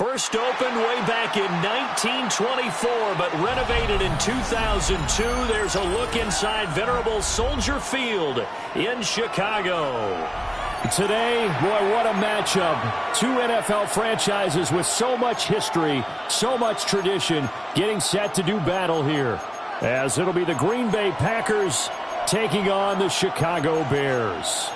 First opened way back in 1924, but renovated in 2002. There's a look inside venerable Soldier Field in Chicago. Today, boy, what a matchup. Two NFL franchises with so much history, so much tradition, getting set to do battle here. As it'll be the Green Bay Packers taking on the Chicago Bears.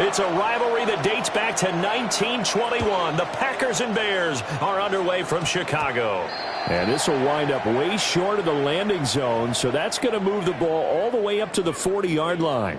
It's a rivalry that dates back to 1921. The Packers and Bears are underway from Chicago. And this will wind up way short of the landing zone, so that's going to move the ball all the way up to the 40-yard line.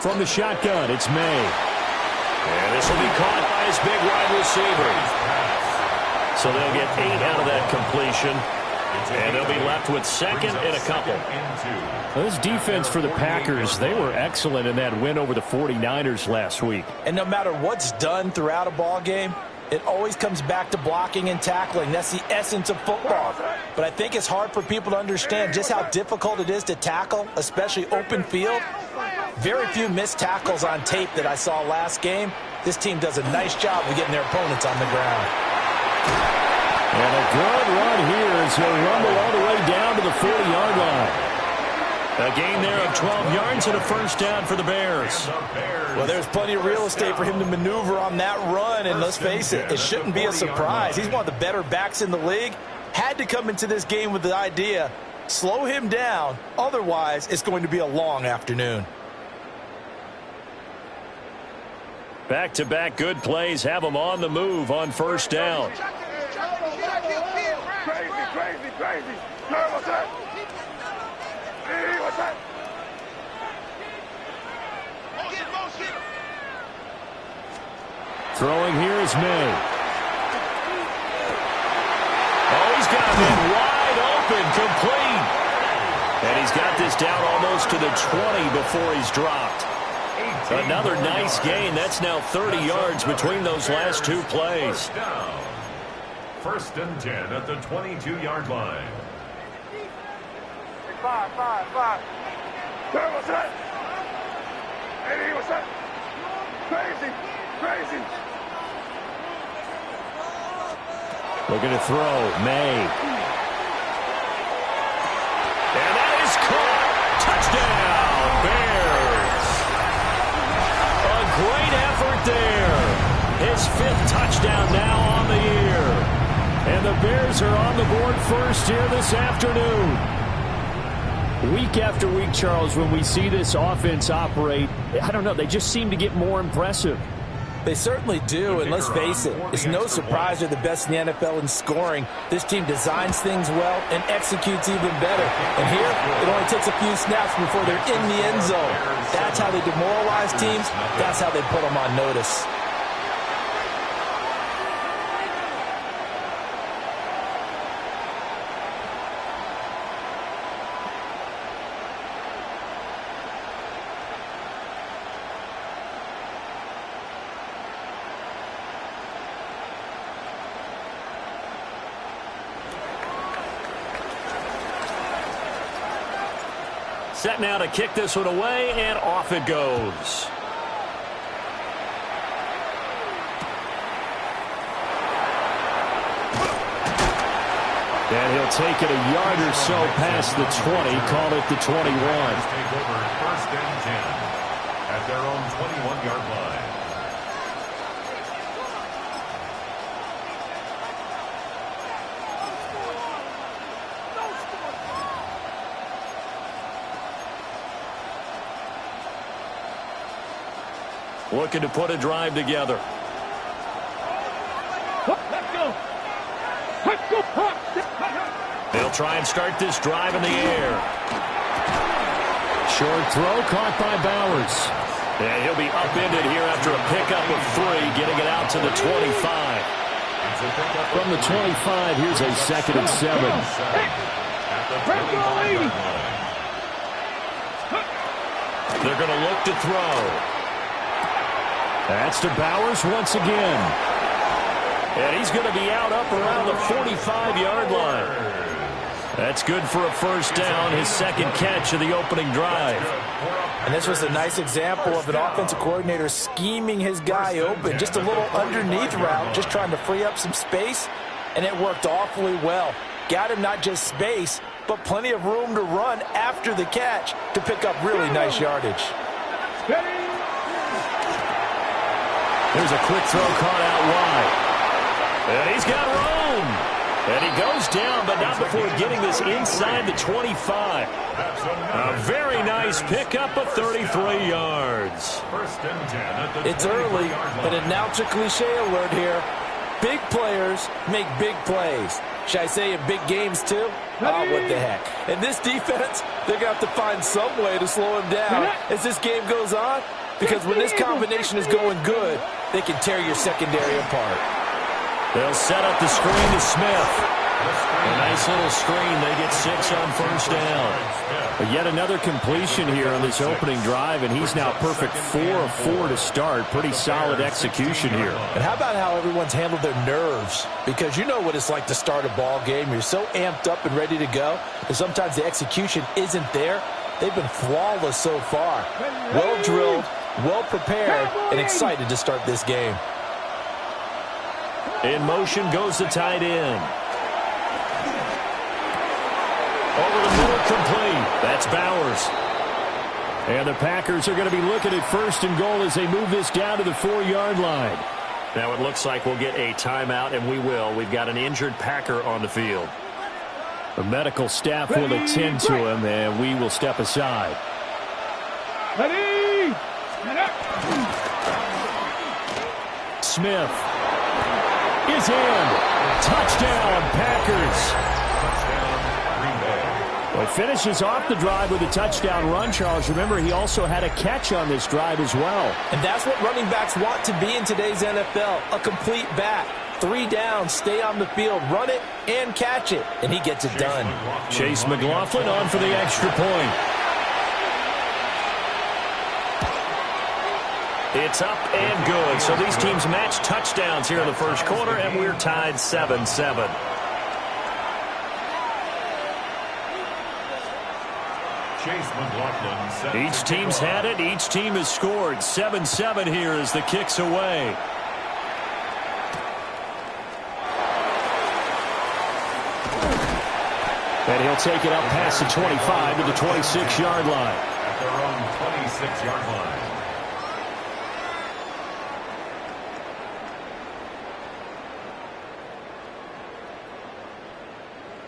From the shotgun, it's May. And this will be caught by his big wide receiver. So they'll get 8 out of that completion. And they'll be left with second and a couple. Well, this defense for the Packers, they were excellent in that win over the 49ers last week. And no matter what's done throughout a ball game, it always comes back to blocking and tackling. That's the essence of football. But I think it's hard for people to understand just how difficult it is to tackle, especially open field. Very few missed tackles on tape that I saw last game. This team does a nice job of getting their opponents on the ground. And a good run here as he'll rumble all the way down to the 40-yard line. A gain there of 12 yards and a first down for the Bears. Well, there's plenty of real estate for him to maneuver on that run, and let's face it, it shouldn't be a surprise. He's one of the better backs in the league. Had to come into this game with the idea, slow him down, otherwise it's going to be a long afternoon. Back-to-back good plays have them on the move on first down. Throwing here is May. Oh, he's got him wide open, complete. And he's got this down almost to the 20 before he's dropped. Another nice gain. That's now 30 yards between those last two plays. First and 10 at the 22-yard line. Five. What's that? Hey, what's that? Crazy. Looking to throw, May. And that is caught. Touchdown, Bears. A great effort there. His 5th touchdown now on the year. And the Bears are on the board first here this afternoon. Week after week, Charles, when we see this offense operate, I don't know, they just seem to get more impressive. They certainly do, and let's face it, it's no surprise they're the best in the NFL in scoring. This team designs things well and executes even better. And here, it only takes a few snaps before they're in the end zone. That's how they demoralize teams. That's how they put them on notice. Set now to kick this one away, and off it goes. And he'll take it a yard or so past the 20, call it the 21. Take over 1st and 10 at their own 21-yard line. Looking to put a drive together. They'll try and start this drive in the air. Short throw caught by Bowers. And he'll be upended here after a pickup of 3, getting it out to the 25. From the 25, here's a 2nd and 7. They're going to look to throw. That's to Bowers once again. And he's going to be out up around the 45-yard line. That's good for a 1st down, his 2nd catch of the opening drive. And this was a nice example of an offensive coordinator scheming his guy open. Just a little underneath route, just trying to free up some space, and it worked awfully well. Got him not just space, but plenty of room to run after the catch to pick up really nice yardage. There's a quick throw caught out wide. And he's got room. And he goes down, but not before getting this inside the 25. A very nice pickup of 33 yards. It's early, but a announcer cliche alert here. Big players make big plays. Should I say in big games too? Oh, what the heck. And this defense, they're going to have to find some way to slow him down as this game goes on. Because when this combination is going good, they can tear your secondary apart. They'll set up the screen to Smith. A nice little screen. They get 6 on 1st down. But yet another completion here on this opening drive, and he's now perfect 4 of 4 to start. Pretty solid execution here. And how about how everyone's handled their nerves? Because you know what it's like to start a ball game. You're so amped up and ready to go, and sometimes the execution isn't there. They've been flawless so far. Well drilled, well prepared, and excited to start this game. In motion goes the tight end. Over the middle, complete. That's Bowers. And the Packers are going to be looking at 1st and goal as they move this down to the 4-yard line. Now it looks like we'll get a timeout, and we will. We've got an injured Packer on the field. The medical staff will attend to him, and we will step aside. Smith is in. Touchdown, Packers. Well, finishes off the drive with a touchdown run, Charles. Remember, he also had a catch on this drive as well. And that's what running backs want to be in today's NFL, a complete back. 3 downs, stay on the field, run it, and catch it. And he gets it done. Chase McLaughlin on for the extra point. It's up and good. So these teams match touchdowns here in the 1st quarter, and we're tied 7-7. Each team's had it. Each team has scored. 7-7 here as the kick's away. And he'll take it up past the 25 to the 26-yard line. At their own 26-yard line.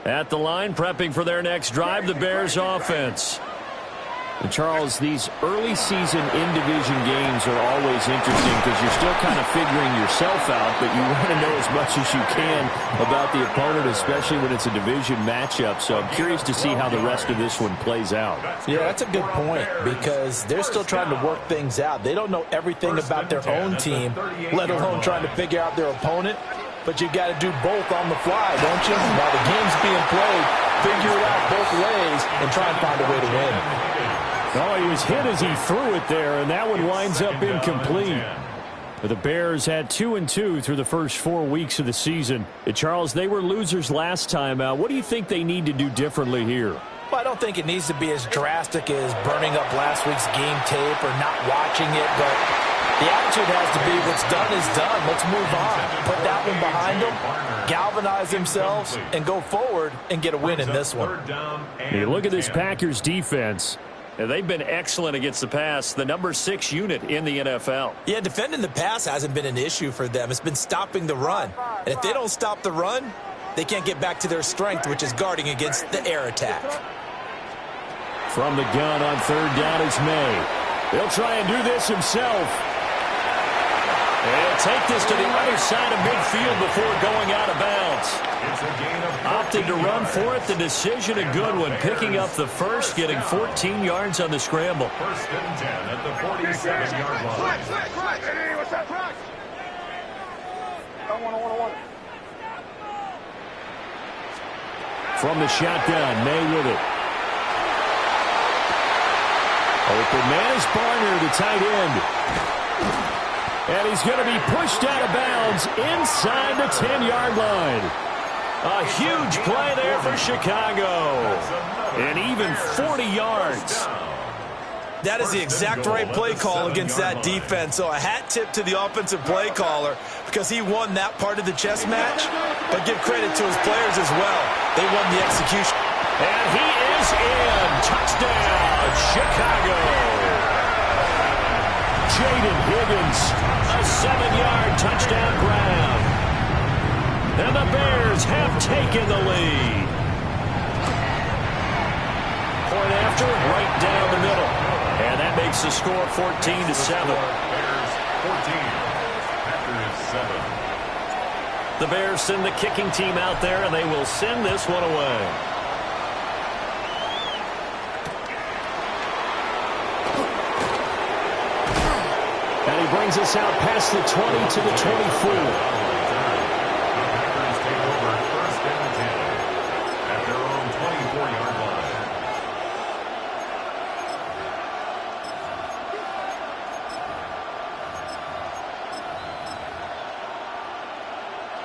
At the line, prepping for their next drive, the Bears offense. And Charles, these early season in-division games are always interesting because you're still kind of figuring yourself out, but you want to know as much as you can about the opponent, especially when it's a division matchup. So I'm curious to see how the rest of this one plays out. Yeah, that's a good point because they're still trying to work things out. They don't know everything about their own team, let alone trying to figure out their opponent. But you've got to do both on the fly, don't you? While the game's being played, figure it out both ways and try and find a way to win. Oh, he was hit as he threw it there, and that one winds up incomplete. But the Bears had 2-2 through the first 4 weeks of the season. Charles, they were losers last time out. What do you think they need to do differently here? Well, I don't think it needs to be as drastic as burning up last week's game tape or not watching it, but the attitude has to be what's done is done. Let's move on. Put that one behind them, galvanize themselves, and go forward and get a win in this one. Hey, look at this Packers defense. They've been excellent against the pass, the number 6 unit in the NFL. Yeah, defending the pass hasn't been an issue for them. It's been stopping the run. And if they don't stop the run, they can't get back to their strength, which is guarding against the air attack. From the gun on 3rd down is May. He'll try and do this himself. He'll take this to the other side of midfield before going out of bounds. Opted to run for it. The decision a good one. Picking up the first, getting 14 yards on the scramble. 1st and 10 at the 47-yard line. From the shotgun, May with it. Open man is Barner, the tight end. And he's going to be pushed out of bounds inside the 10-yard line. A huge play there for Chicago. And even 40 yards. That is the exact right play call against that defense. So a hat tip to the offensive play caller because he won that part of the chess match. But give credit to his players as well. They won the execution. And he is in. Touchdown, Chicago. Jaden Higgins, a 7-yard touchdown grab. And the Bears have taken the lead. Point after, right down the middle. And that makes the score 14-7. Bears 14, Packers 7. The Bears send the kicking team out there, and they will send this one away. and he brings us out past the 20 to the 24.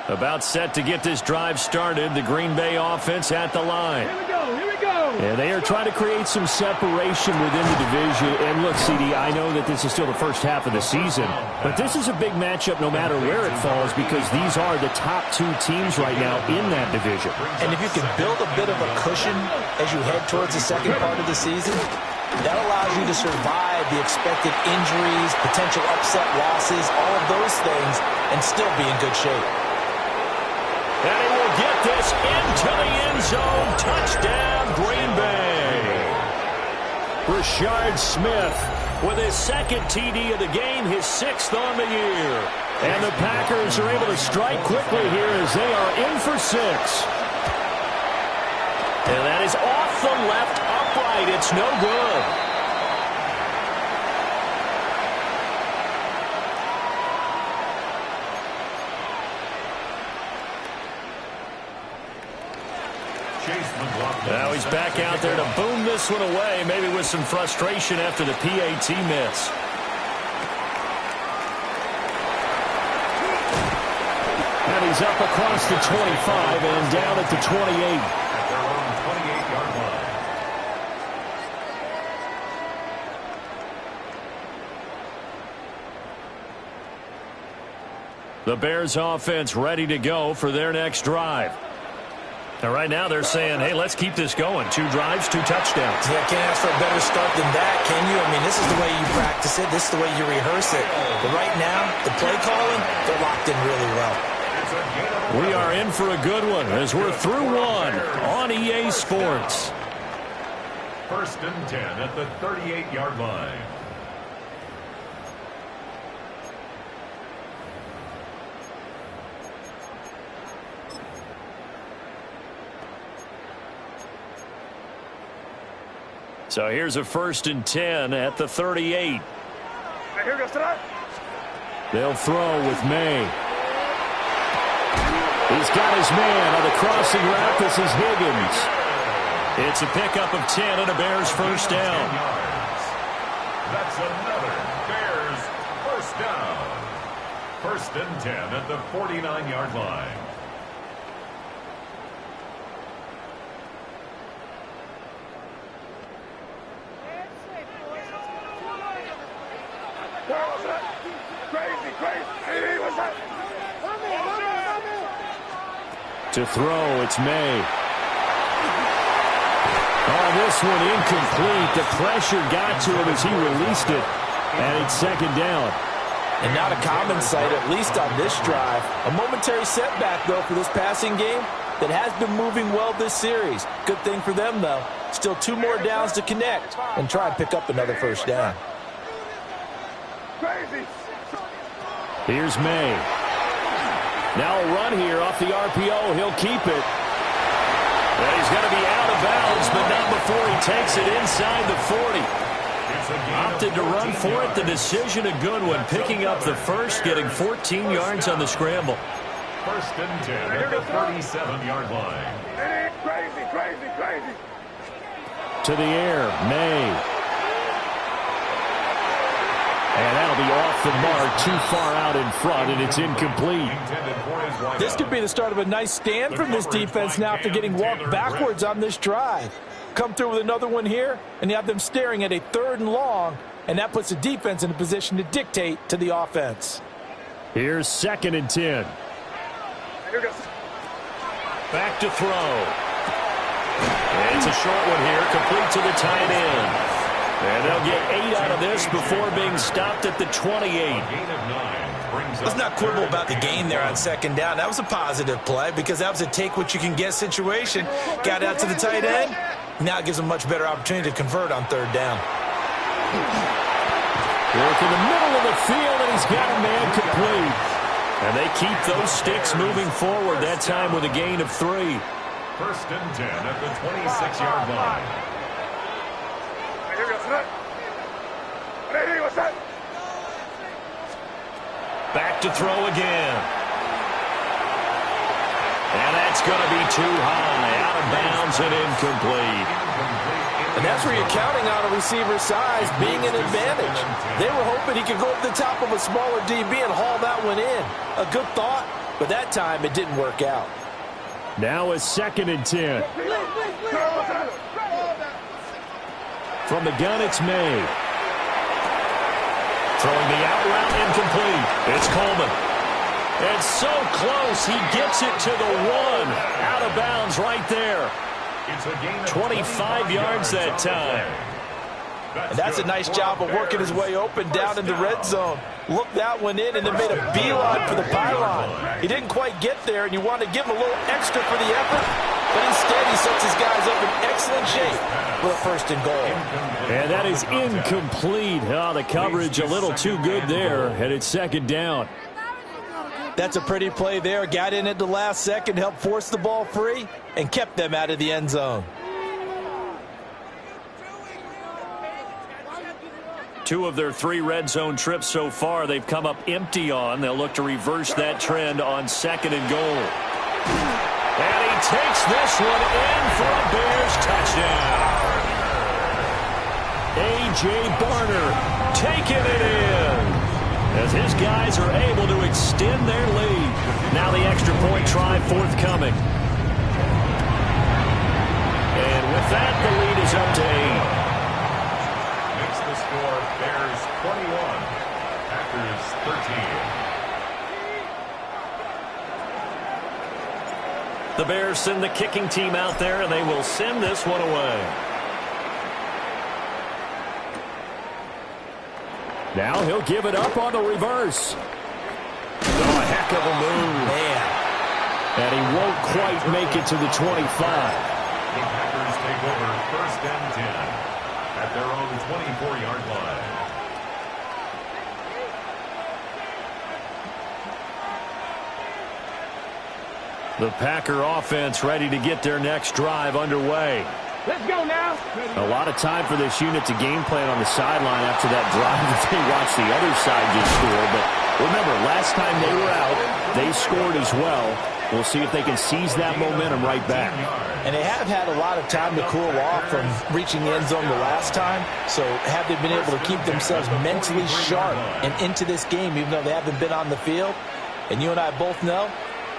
About set to get this drive started. The Green Bay offense at the line. Here we go. And they are trying to create some separation within the division. And look, CD, I know that this is still the first half of the season, but this is a big matchup no matter where it falls because these are the top two teams right now in that division. And if you can build a bit of a cushion as you head towards the second part of the season, that allows you to survive the expected injuries, potential upset losses, all of those things, and still be in good shape. And he will get this into the end zone. Touchdown, Green Bay. Rashard Smith with his second TD of the game, his sixth on the year. And the Packers are able to strike quickly here as they are in for 6. And that is off the left upright. It's no good. Now he's back out there to boom this one away, maybe with some frustration after the PAT miss. And he's up across the 25 and down at the 28. At their own 28-yard line. The Bears offense ready to go for their next drive. Now, right now, they're saying, hey, let's keep this going. 2 drives, 2 touchdowns. Yeah, can't ask for a better start than that, can you? I mean, this is the way you practice it. This is the way you rehearse it. But right now, the play calling, they're locked in really well. We are in for a good one as we're through one on EA Sports. 1st and 10 at the 38-yard line. So here's a 1st and 10 at the 38. They'll throw with May. He's got his man on the crossing route. This is Higgins. It's a pickup of 10 and a Bears first down. That's another Bears first down. 1st and 10 at the 49-yard line. Crazy, crazy. What's that? To throw, it's May. Oh, this one incomplete. The pressure got to him as he released it. And it's second down. And not a common sight, at least on this drive. A momentary setback, though, for this passing game that has been moving well this series. Good thing for them, though. Still 2 more downs to connect and try and pick up another first down. Crazy. Here's May. Now a run here off the RPO. He'll keep it. And he's going to be out of bounds, but not before he takes it inside the 40. Opted to run for it. The decision a good one. Picking up the first, getting 14 yards on the scramble. First and 10 at the 37-yard line. Crazy, crazy, crazy. To the air, May. And that'll be off the mark, too far out in front, and it's incomplete. This could be the start of a nice stand from this defense now after getting walked backwards on this drive. Come through with another one here, and you have them staring at a 3rd and long, and that puts the defense in a position to dictate to the offense. Here's 2nd and 10. Back to throw. And it's a short one here, complete to the tight end. And they'll get 8 out of this before being stopped at the 28. Let's not quibble about the gain there on 2nd down. That was a positive play because that was a take-what-you-can-get situation. Got out to the tight end. Now it gives them a much better opportunity to convert on 3rd down. Work in the middle of the field, and he's got a man complete. And they keep those sticks moving forward, that time with a gain of 3. First and 10 at the 26-yard line. What's that? Back to throw again. And that's going to be too high, out of bounds and incomplete. And that's where you're counting on a receiver's size being an advantage. They were hoping he could go up the top of a smaller DB and haul that one in. A good thought, but that time it didn't work out. Now a 2nd and 10. From the gun, it's May. Throwing the out route incomplete. It's Coleman. And so close, he gets it to the 1. Out of bounds right there. 25 yards that time. And that's a nice job of working his way open down in the red zone. Looked that one in and then made a beeline for the pylon. He didn't quite get there, and you want to give him a little extra for the effort. But instead, he sets his guys up in excellent shape for a 1st and goal. And that is incomplete. Oh, the coverage a little too good there, and it's 2nd down. That's a pretty play there. Got in at the last second, helped force the ball free, and kept them out of the end zone. 2 of their 3 red zone trips so far, they've come up empty on. They'll look to reverse that trend on 2nd and goal. And he takes this one in for a Bears touchdown. A.J. Barner taking it in as his guys are able to extend their lead. Now the extra point try forthcoming. And with that, the lead is up to 8. Makes the score Bears 21, Packers 13. The Bears send the kicking team out there, and they will send this one away. Now he'll give it up on the reverse. Oh, a heck of a move. Man. And he won't quite make it to the 25. The Packers take over 1st and 10 at their own 24-yard line. The Packer offense ready to get their next drive underway. Let's go now. A lot of time for this unit to game plan on the sideline after that drive that they watched the other side just score. But remember, last time they were out, they scored as well. We'll see if they can seize that momentum right back. And they have had a lot of time to cool off from reaching the end zone the last time. So have they been able to keep themselves mentally sharp and into this game, even though they haven't been on the field? And you and I both know,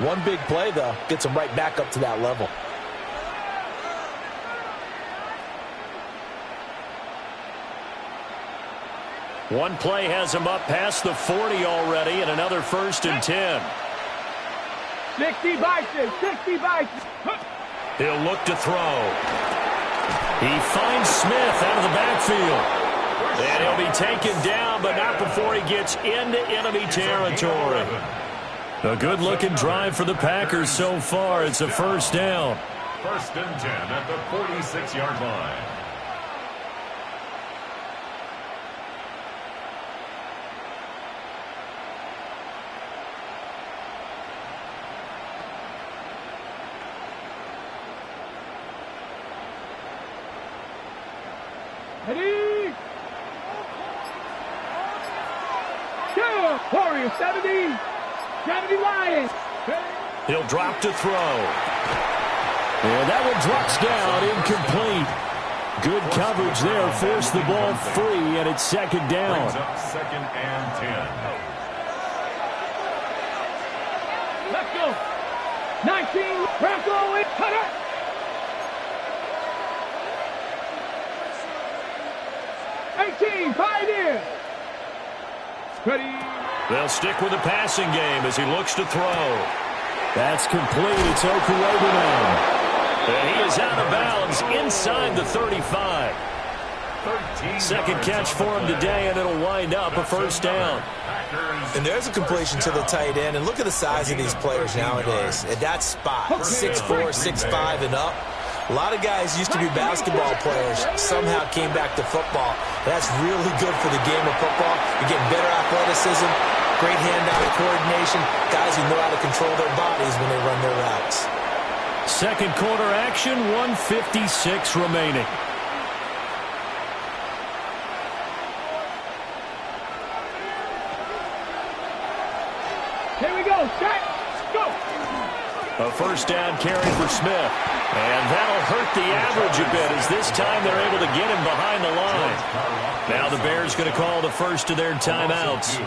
one big play, though, gets them right back up to that level. One play has him up past the 40 already, and another 1st and 10. 60 Bison, 60 Bison. He'll look to throw. He finds Smith out of the backfield. And he'll be taken down, but not before he gets into enemy territory. A good-looking drive for the Packers so far. It's a 1st down. 1st and 10 at the 46-yard line. Ready? Go! Warriors, 70. 70 Lions. He'll drop to throw. And that one drops down, incomplete. Good coverage there, forced the ball free, and it's 2nd down. Brings up 2nd and 10. Let's go. 19, Bronco, and cutter. Pioneer. Ready. They'll stick with the passing game as he looks to throw. That's complete. It's Okuwebunam. And he is out of bounds inside the 35. 2nd catch for him today, and it'll wind up a 1st down. And there's a completion to the tight end. And look at the size of these players nowadays. At that spot, 6'4", 6'5", and up. A lot of guys used to be basketball players, somehow came back to football. That's really good for the game of football. You're getting better athleticism, great hand-eye coordination, guys who know how to control their bodies when they run their routes. 2nd quarter action, 1:56 remaining. Here we go. Set. Go. A 1st down carry for Smith. And that'll hurt the average a bit as this time they're able to get him behind the line. Now the Bears going to call the first of their timeouts.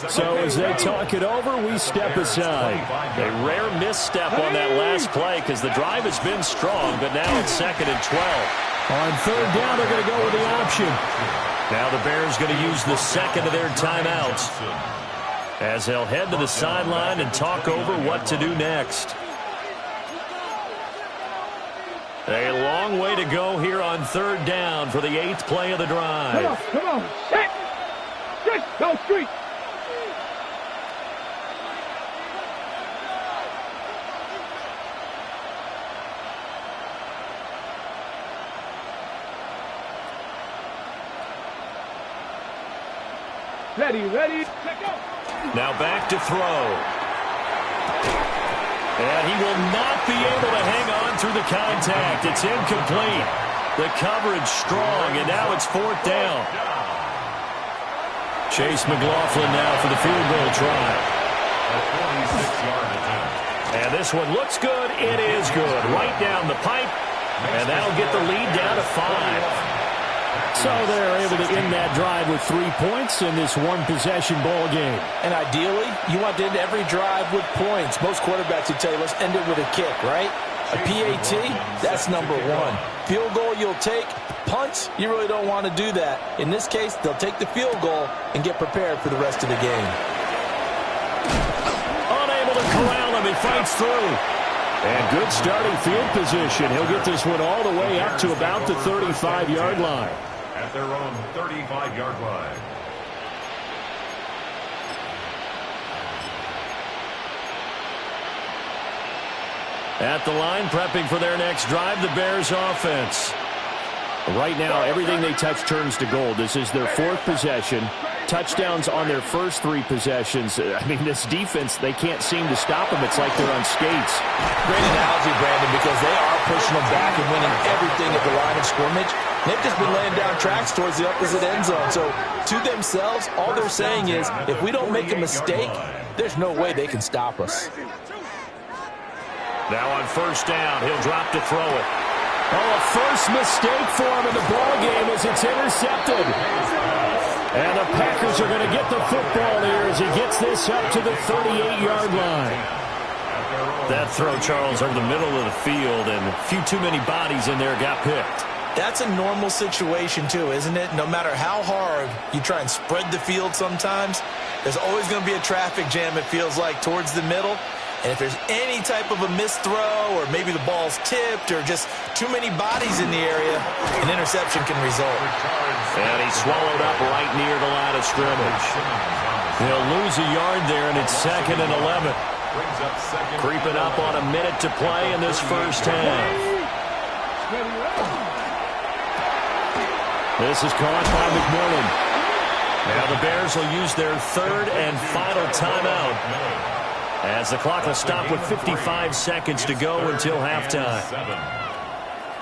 So as they talk it over, we step aside. A rare misstep on that last play because the drive has been strong, but now it's 2nd and 12. On 3rd down, they're going to go with the option. Now the Bears going to use the 2nd of their timeouts as they'll head to the sideline and talk over what to do next. A long way to go here on 3rd down for the 8th play of the drive. Come on. Set. Street. Go street. Ready. Check out. Now back to throw. And he will not be able to hang on through the contact. It's incomplete. The coverage strong, and now it's 4th down. Chase McLaughlin now for the field goal try. And this one looks good. It is good. Right down the pipe, and that'll get the lead down to 5. So they're able to end that drive with 3 points in this one-possession ball game. And ideally, you want to end every drive with points. Most quarterbacks would tell you, let's end it with a kick, right? A PAT, that's number 1. Field goal you'll take. Punts, you really don't want to do that. In this case, they'll take the field goal and get prepared for the rest of the game. Unable to corral him, he fights through. And good starting field position. He'll get this one all the way up to about the 35-yard line. At their own 35-yard line. At the line, prepping for their next drive, the Bears offense. Right now, everything they touch turns to gold. This is their 4th possession. Touchdowns on their first 3 possessions. I mean, this defense, they can't seem to stop them. It's like they're on skates. Great analogy, Brandon, because they are pushing them back and winning everything at the line of scrimmage. They've just been laying down tracks towards the opposite end zone. So, to themselves, all they're saying is, if we don't make a mistake, there's no way they can stop us. Now on 1st down, he'll drop to throw it. Oh, a first mistake for him in the ball game as it's intercepted. And the Packers are going to get the football here as he gets this up to the 38-yard line. That throw, Charles, over the middle of the field, and a few too many bodies in there got picked. That's a normal situation too, isn't it? No matter how hard you try and spread the field sometimes, there's always going to be a traffic jam, it feels like, towards the middle. And if there's any type of a missed throw or maybe the ball's tipped or just too many bodies in the area, an interception can result. And he's swallowed up right near the line of scrimmage. He'll lose a yard there, and it's 2nd and 11. Creeping up on a minute to play in this first half. This is caught by McMillan. Now the Bears will use their 3rd and final timeout, as the clock will stop with 55 seconds to go until halftime.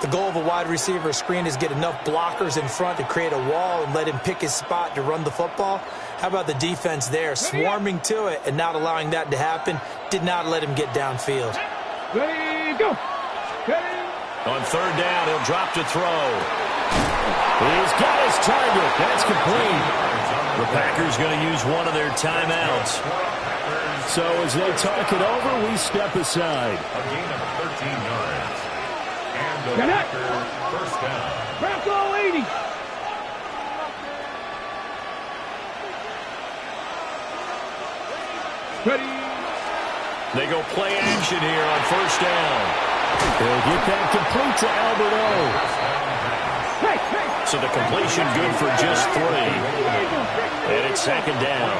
The goal of a wide receiver screen is get enough blockers in front to create a wall and let him pick his spot to run the football. How about the defense there, swarming to it and not allowing that to happen? Did not let him get downfield. Ready, go. Ready. On 3rd down, he'll drop to throw. He's got his target. That's complete. The Packers going to use one of their timeouts. So as they talk it over, we step aside. A gain of 13 yards. And the Packers first down. Bronco 80. Ready. They go play action here on 1st down. They'll get that complete to Albert O. Hey, hey. So the completion good for just 3. And it's 2nd down.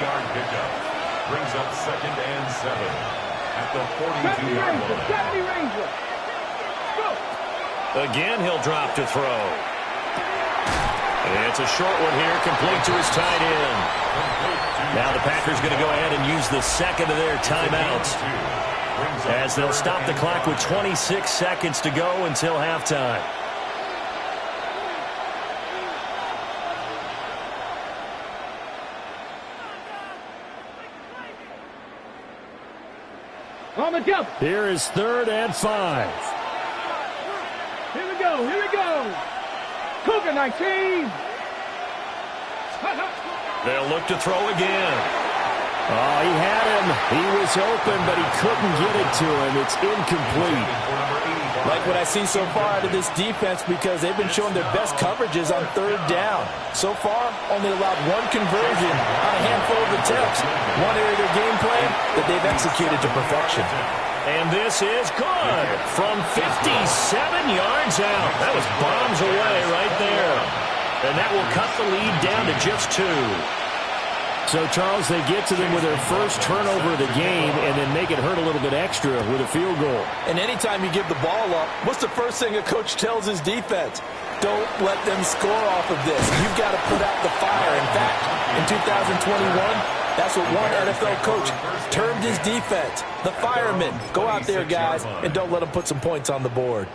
Brings up 2nd and 7 at the 42-yard line. 70 Ranger. Go. Again, he'll drop to throw. And it's a short one here, complete to his tight end. Now the Packers going to go ahead and use the 2nd of their timeouts, as they'll stop the clock with 26 seconds to go until halftime. On the jump. Here is 3rd and 5. Here we go. Here we go. Cougar 19. They'll look to throw again. Oh, he had him. He was open, but he couldn't get it to him. It's incomplete. Like what I see so far out of this defense, because they've been showing their best coverages on 3rd down. So far, only allowed 1 conversion on a handful of attempts. One area of their game plan that they've executed to perfection. And this is good from 57 yards out. That was bombs away right there. And that will cut the lead down to just 2. So, Charles, they get to them with their first turnover of the game and then make it hurt a little bit extra with a field goal. And anytime you give the ball up, what's the first thing a coach tells his defense? Don't let them score off of this. You've got to put out the fire. In fact, in 2021, that's what one NFL coach termed his defense. The firemen. Go out there, guys, and don't let them put some points on the board.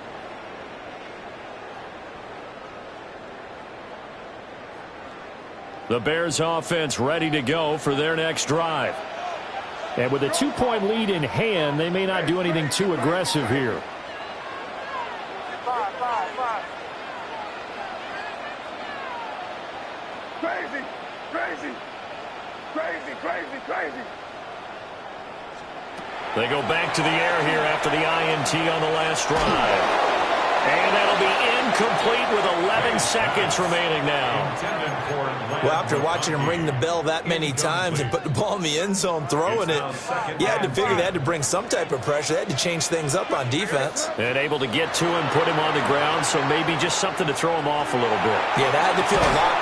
The Bears offense ready to go for their next drive. And with a 2-point lead in hand, they may not do anything too aggressive here. Crazy. Crazy. Crazy, crazy, crazy. They go back to the air here after the INT on the last drive. And that'll be incomplete with 11 seconds remaining now. Well, after watching him ring the bell that many times and put the ball in the end zone throwing it, you had to figure they had to bring some type of pressure. They had to change things up on defense. And able to get to him, put him on the ground, so maybe just something to throw him off a little bit. Yeah, that had to feel a lot.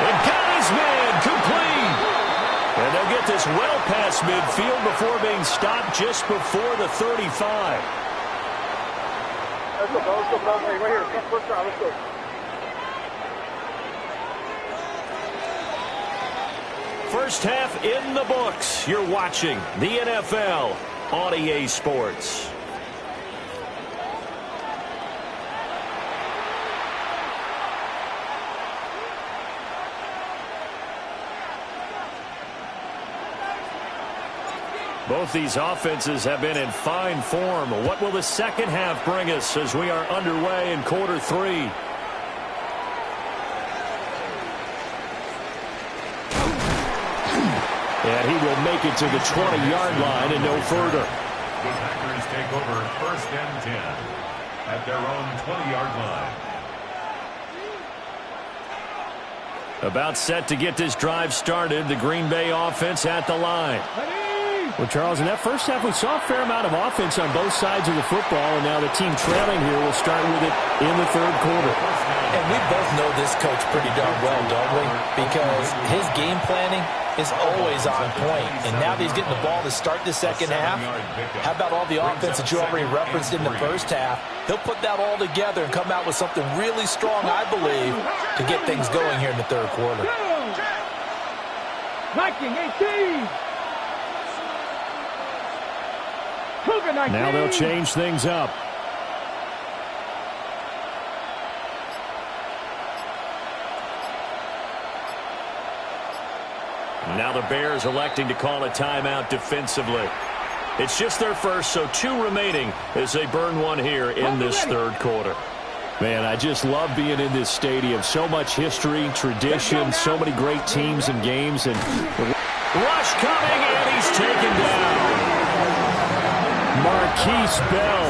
And got his man complete. And they'll get this well past midfield before being stopped just before the 35. Let's go, bro. Hey, right here. First down, let's go. First half in the books. You're watching the NFL on EA Sports. Both these offenses have been in fine form. What will the second half bring us as we are underway in quarter 3? And he will make it to the 20-yard line and no further. The Packers take over 1st and 10 at their own 20-yard line. About set to get this drive started. The Green Bay offense at the line. Well, Charles, in that first half, we saw a fair amount of offense on both sides of the football, and now the team trailing here will start with it in the third quarter. And we both know this coach pretty darn well, don't we? Because his game planning is always on point. And now that he's getting the ball to start the second half, how about all the offense that you already referenced in the first half? He'll put that all together and come out with something really strong, I believe, to get things going here in the third quarter. Viking 18. Now they'll change things up. Now the Bears electing to call a timeout defensively. It's just their first, so 2 remaining as they burn one here in this third quarter. Man, I just love being in this stadium. So much history, tradition, so many great teams and games. And rush coming, and he's taken down. Marquise Bell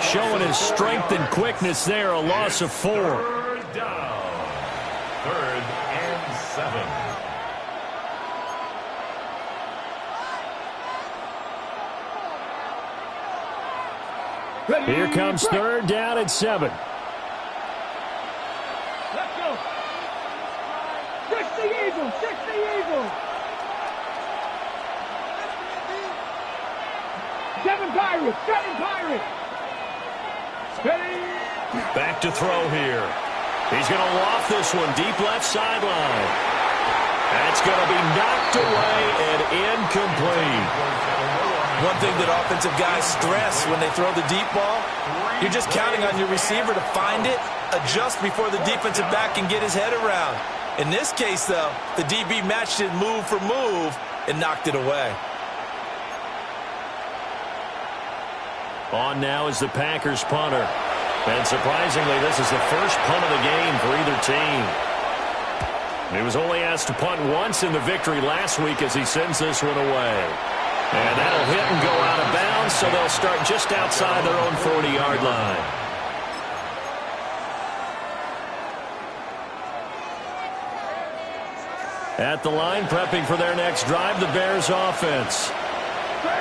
showing his strength and quickness there, a loss of 4. Third down. 3rd and 7. Here comes 3rd down and 7. Let's go. 60 Eagles, 60 Eagles. 7 Pirates, 7 Pirates. Ready? Back to throw here. He's going to loft this one deep left sideline. That's going to be knocked away and incomplete. One thing that offensive guys stress when they throw the deep ball, you're just counting on your receiver to find it, adjust before the defensive back can get his head around. In this case, though, the DB matched it move for move and knocked it away. On now is the Packers punter. And surprisingly, this is the first punt of the game for either team. He was only asked to punt once in the victory last week as he sends this one away. And that'll hit and go out of bounds, so they'll start just outside their own 40-yard line. At the line, prepping for their next drive, the Bears offense.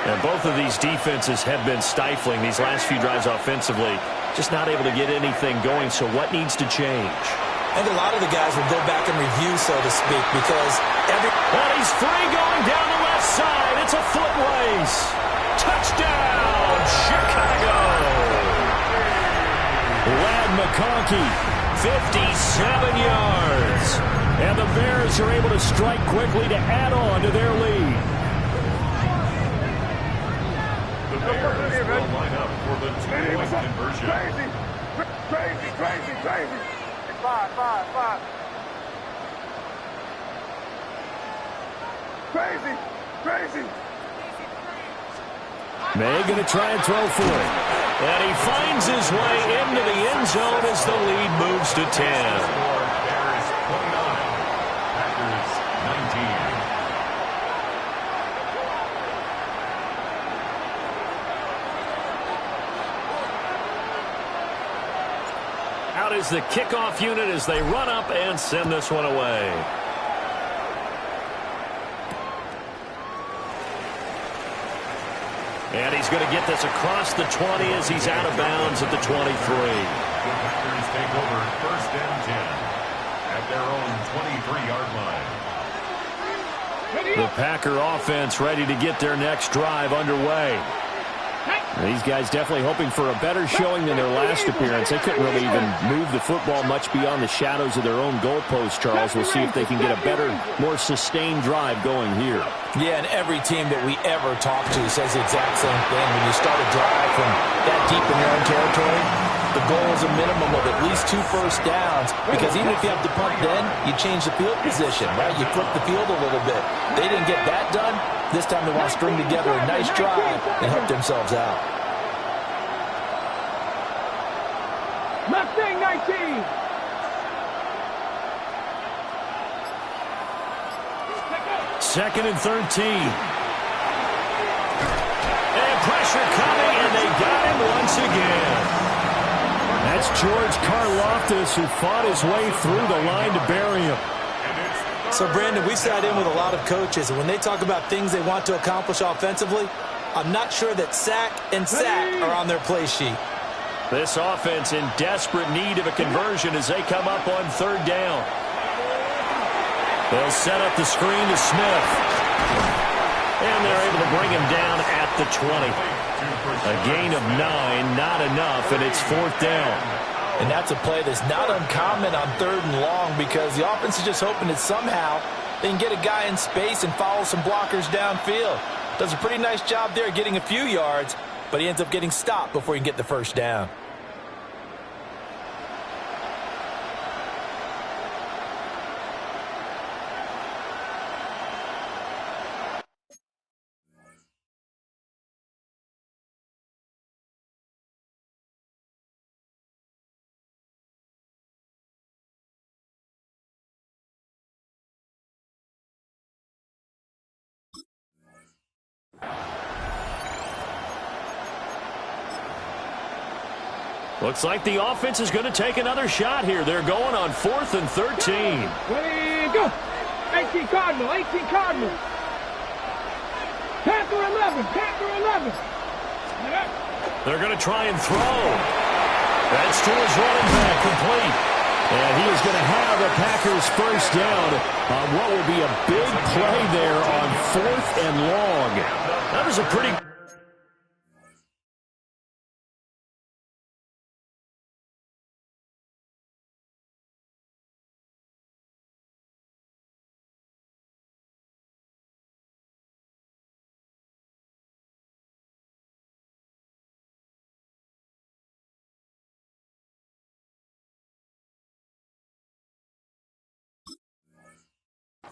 And both of these defenses have been stifling these last few drives offensively. Just not able to get anything going, so what needs to change? I think a lot of the guys will go back and review, so to speak, because Well, he's free going down the left side. It's a foot race. Touchdown, Chicago. Lad McConkey, 57 yards. And the Bears are able to strike quickly to add on to their lead. The Bears will line up for the 2-point conversion. Crazy. 5. Crazy. May going to try and throw for it. And he finds his way into the end zone as the lead moves to 10. Bears 29, Packers 19. Out is the kickoff unit as they run up and send this one away. And he's going to get this across the 20 as he's out of bounds at the 23. The Packers take over 1st and 10 at their own 23-yard line. The Packer offense ready to get their next drive underway. These guys definitely hoping for a better showing than their last appearance. They couldn't really even move the football much beyond the shadows of their own goalpost, Charles. We'll see if they can get a better, more sustained drive going here. Yeah, and every team that we ever talk to says the exact same thing. When you start a drive from that deep in your own territory, the goal is a minimum of at least 2 first downs, because even if you have to punt then, you change the field position, right? You flip the field a little bit. They didn't get that done. This time they want to string together a nice drive and help themselves out. Mustang 19. Second and 13. And pressure coming, and they got him once again. That's George Karlaftis, who fought his way through the line to bury him. So, Brandon, we sat in with a lot of coaches, and when they talk about things they want to accomplish offensively, I'm not sure that sack and sack are on their play sheet. This offense in desperate need of a conversion as they come up on third down. They'll set up the screen to Smith. And they're able to bring him down at the 20. A gain of 9, not enough, and it's fourth down. And that's a play that's not uncommon on third and long because the offense is just hoping that somehow they can get a guy in space and follow some blockers downfield. Does a pretty nice job there getting a few yards, but he ends up getting stopped before he can get the first down. Looks like the offense is going to take another shot here. They're going on 4th and 13. Ready, go. 18 Cardinal, 18 Cardinal. Panther 11, Panther 11. They're going to try and throw. That's to his running back, complete. And he is going to have the Packers first down on what will be a big play there on 4th and long. That was a pretty...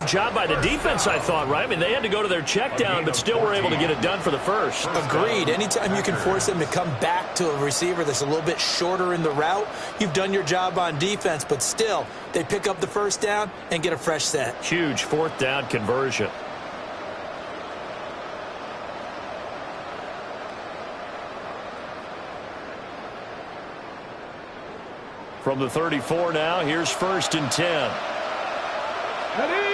job by the defense, I thought, right? I mean, they had to go to their check down, but still were able to get it done for the first. Agreed. Anytime you can force them to come back to a receiver that's a little bit shorter in the route, you've done your job on defense, but still, they pick up the first down and get a fresh set. Huge fourth down conversion. From the 34 now, here's 1st and 10. Ready.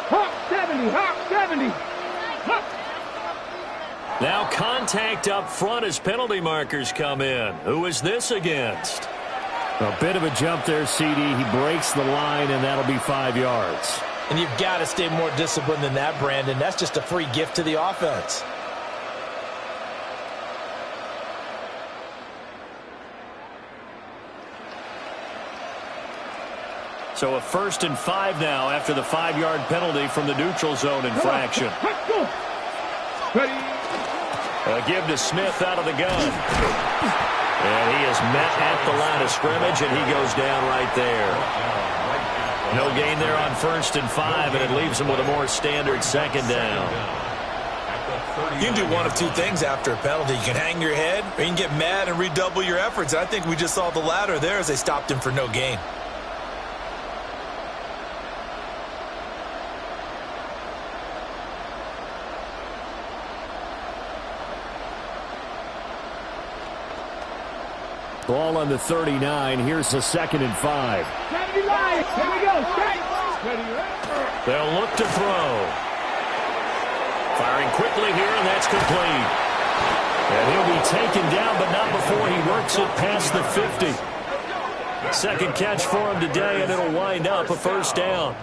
Hawk 70, Hawk 70. Hawk. Now contact up front as penalty markers come in. Who is this against? A bit of a jump there, CD. He breaks the line, and that'll be 5 yards. And you've got to stay more disciplined than that, Brandon. That's just a free gift to the offense. So a 1st and 5 now after the 5-yard penalty from the neutral zone infraction. Ready. A give to Smith out of the gun. And he is met at the line of scrimmage, and he goes down right there. No gain there on 1st and 5, and it leaves him with a more standard 2nd down. You can do one of two things after a penalty. You can hang your head, or you can get mad and redouble your efforts. I think we just saw the latter there as they stopped him for no gain. Ball on the 39. Here's a 2nd and 5. Here we go. They'll look to throw. Firing quickly here, and that's complete. And he'll be taken down, but not before he works it past the 50. Second catch for him today, and it'll wind up a first down.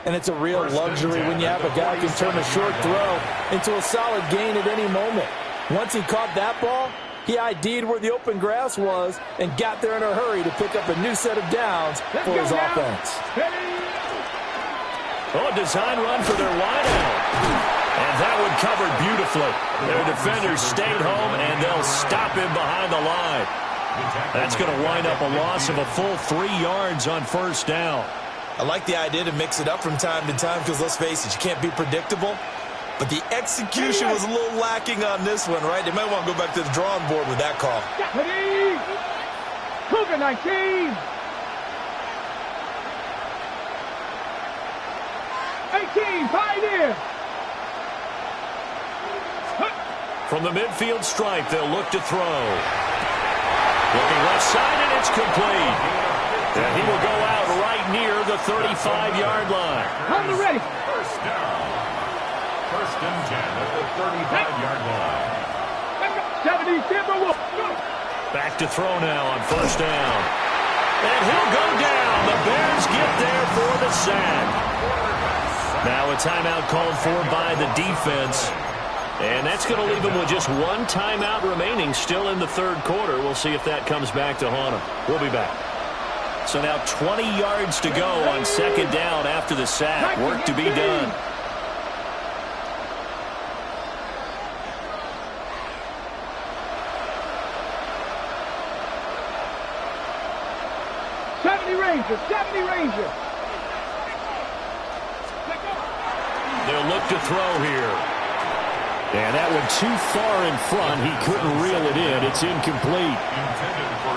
And it's a real luxury when you have a guy who can turn a short throw into a solid gain at any moment. Once he caught that ball, he ID'd where the open grass was and got there in a hurry to pick up a new set of downs for his offense. Oh, a design run for their wideout. And that one covered beautifully. Their defenders stayed home, and they'll stop him behind the line. That's going to wind up a loss of a full 3 yards on first down. I like the idea to mix it up from time to time because, let's face it, you can't be predictable. But the execution was a little lacking on this one, right? They might want to go back to the drawing board with that call. Ready. Cougar 19. 18, Pioneer. From the midfield stripe, they'll look to throw. Looking left side, and it's complete. And he will go out right near the 35-yard line. I'm ready. First down. First and 10 at the 35-yard line. 70, Timberwolves. Back to throw now on first down. And he'll go down. The Bears get there for the sack. Now a timeout called for by the defense. And that's going to leave them with just one timeout remaining still in the third quarter. We'll see if that comes back to haunt them. We'll be back. So now 20 yards to go on second down after the sack. Work to be done. Ranger, 70 Ranger. They'll look to throw here. And that one too far in front. He couldn't reel it in. It's incomplete.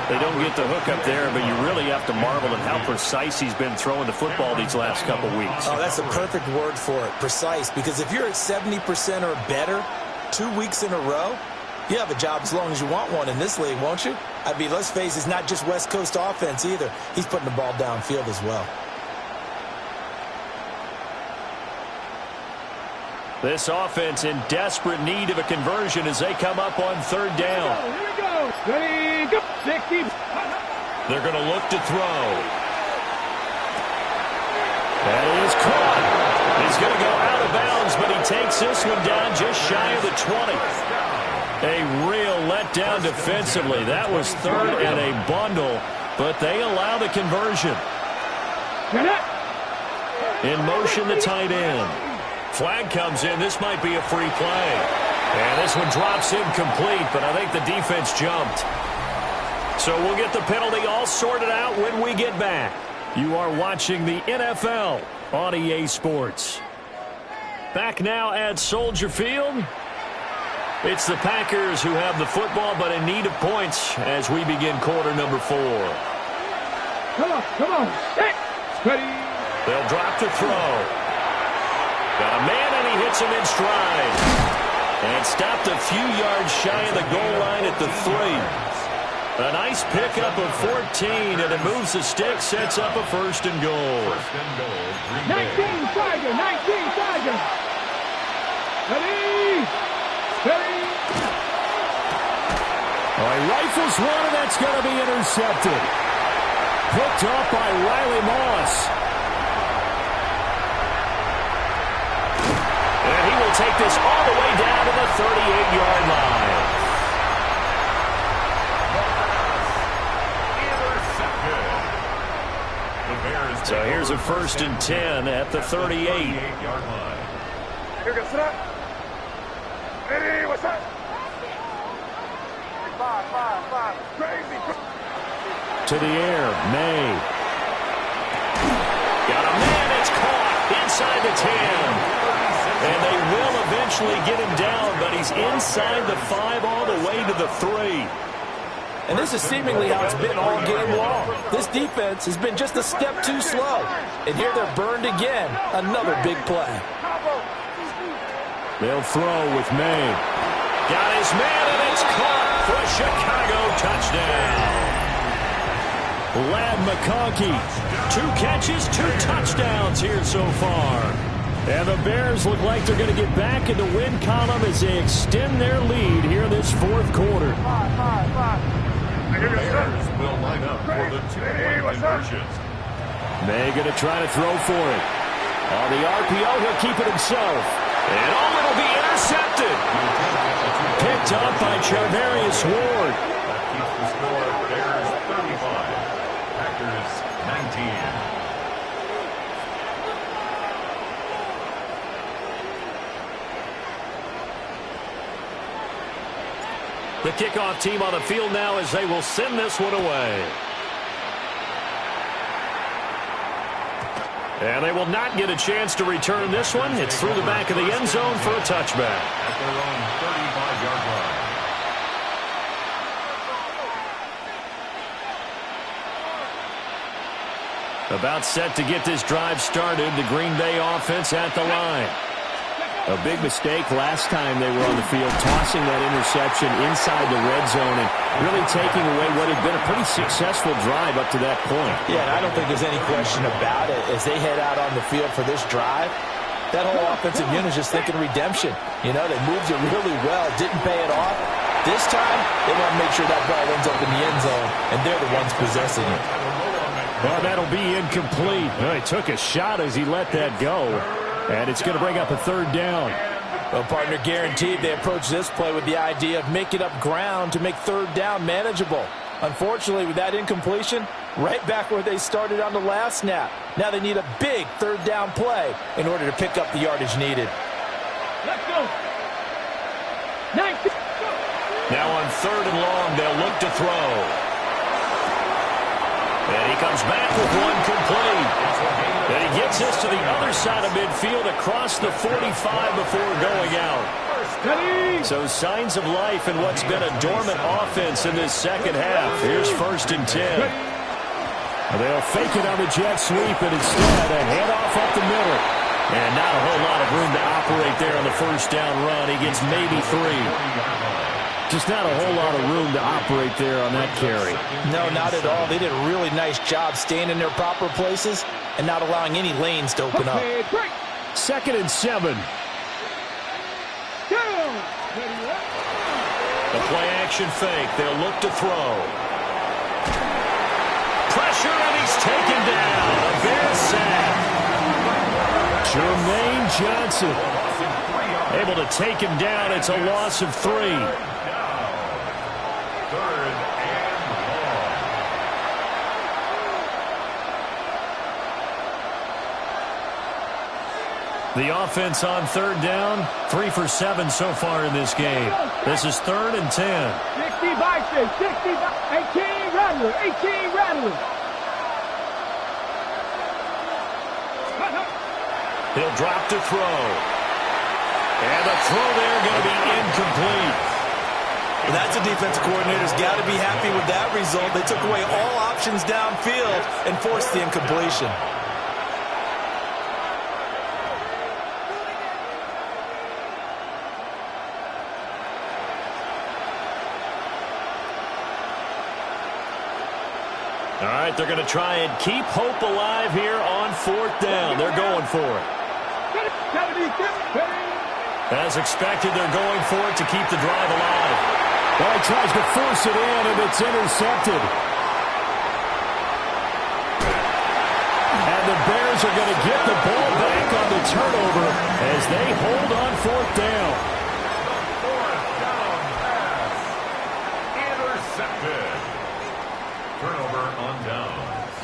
They don't get the hook up there, but you really have to marvel at how precise he's been throwing the football these last couple weeks. Oh, that's a perfect word for it, precise. Because if you're at 70% or better 2 weeks in a row, you have a job as long as you want one in this league, won't you? I mean, let's face it, it's not just West Coast offense either. He's putting the ball downfield as well. This offense in desperate need of a conversion as they come up on third down. Here we go. Ready, go. 60. They're going to look to throw. That is caught. He's going to go out of bounds, but he takes this one down just shy of the 20. A real letdown defensively. That was third and a bundle, but they allow the conversion. In motion, the tight end. Flag comes in. This might be a free play. And this one drops incomplete, but I think the defense jumped. So we'll get the penalty all sorted out when we get back. You are watching the NFL on EA Sports. Back now at Soldier Field. It's the Packers who have the football, but in need of points as we begin quarter number 4. Come on. Hey. Ready. They'll drop to throw. Got a man, and he hits him in stride. And stopped a few yards shy of the goal line at the 3. A nice pickup of 14, and it moves the stick, sets up a first and goal. 19 Tiger. Ready. All right, rifles one, and that's going to be intercepted. Picked up by Riley Moss. And he will take this all the way down to the 38-yard line. So here's a first and 10 at the 38-yard line. Here goes set up. Ready, what's up? 5. Crazy. To the air, May. Got a man, it's caught inside the 10. And they will eventually get him down, but he's inside the 5 all the way to the 3. And this is seemingly how it's been all game long. This defense has been just a step too slow. And here they're burned again. Another big play. They'll throw with May. Got his man, and it's caught for a Chicago touchdown. Ladd McConkey, 2 catches, 2 touchdowns here so far. And the Bears look like they're going to get back in the win column as they extend their lead here this fourth quarter. The Bears will line up for the 2-point conversion. May going to try to throw for it. On the RPO, he'll keep it himself. And it'll be intercepted. Picked up by Charvarius Ward. That keeps the score. Bears 35. Packers 19. The kickoff team on the field now as they will send this one away. And they will not get a chance to return this one. It's through the back of the end zone for a touchback. At their own 35-yard line. About set to get this drive started. The Green Bay offense at the line. A big mistake last time they were on the field, tossing that interception inside the red zone and really taking away what had been a pretty successful drive up to that point. Yeah, and I don't think there's any question about it. As they head out on the field for this drive, that whole offensive unit is just thinking redemption. You know, they moved it really well, didn't pay it off. This time, they want to make sure that ball ends up in the end zone, and they're the ones possessing it. Well, that'll be incomplete. Well, he took a shot as he let that go. And it's going to bring up a third down. Well, partner, guaranteed they approach this play with the idea of making up ground to make third down manageable. Unfortunately, with that incompletion, right back where they started on the last snap. Now they need a big third down play in order to pick up the yardage needed. Let's go. 19. Now on third and long, they'll look to throw. And he comes back with one complete. And he gets this to the other side of midfield across the 45 before going out. So signs of life in what's been a dormant offense in this second half. Here's 1st and 10. They'll fake it on the jet sweep, and instead a handoff up the middle. And not a whole lot of room to operate there on the first down run. He gets maybe 3. Just not a whole lot of room to operate there on that carry. No, not at all. They did a really nice job staying in their proper places and not allowing any lanes to open up. 2nd and 7. The play action fake. They'll look to throw. Pressure, and he's taken down. A Bears sack. Jermaine Johnson able to take him down. It's a loss of 3. The offense on third down, 3 for 7 so far in this game. This is 3rd and 10. 60 boxes, 60, 18 rattlers, 18 rattlers. He'll drop to throw. And the throw there going to be incomplete. That's a defensive coordinator's got to be happy with that result. They took away all options downfield and forced the incompletion. All right, they're going to try and keep hope alive here on 4th down. They're going for it. As expected, they're going for it to keep the drive alive. Well, he tries to force it in, and it's intercepted. And the Bears are going to get the ball back on the turnover as they hold on 4th down. 4th down pass. Intercepted. Turnover on downs.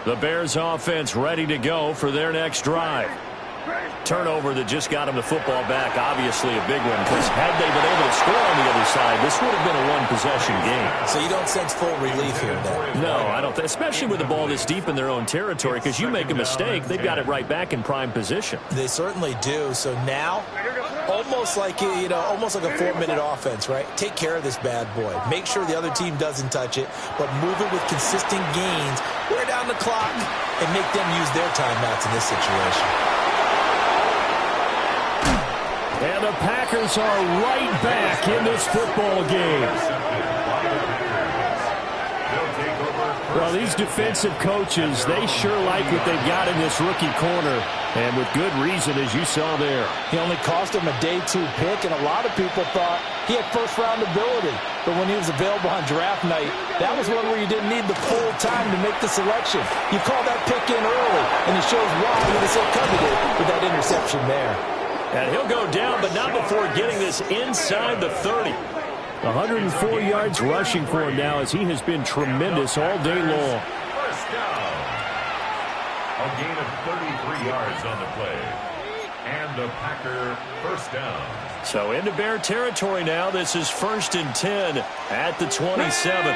The Bears offense ready to go for their next drive. Turnover that just got him the football back, obviously a big one, because had they been able to score on the other side, this would have been a one-possession game. So you don't sense full relief here, then? No, I don't, especially with the ball this deep in their own territory, because you make a mistake, they've got it right back in prime position. They certainly do. So now, almost like almost like a 4-minute offense, right? Take care of this bad boy. Make sure the other team doesn't touch it, but move it with consistent gains, wear down the clock, and make them use their timeouts in this situation. And the Packers are right back in this football game. Well, these defensive coaches, they sure like what they've got in this rookie corner. And with good reason, as you saw there. He only cost him a day 2 pick, and a lot of people thought he had first-round ability. But when he was available on draft night, that was one where you didn't need the full time to make the selection. You call that pick in early, and it shows why he was so coveted with that interception there. And he'll go down, but not before getting this inside the 30. 104 yards rushing for him now as he has been tremendous all day long. First down. A gain of 33 yards on the play. And a Packer first down. So into Bear territory now. This is 1st and 10 at the 27.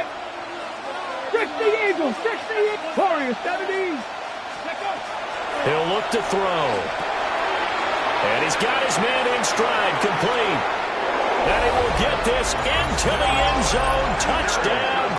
60 Eagles, 60 Warriors, 70. He'll look to throw. And he's got his man in stride, complete. And he will get this into the end zone. Touchdown.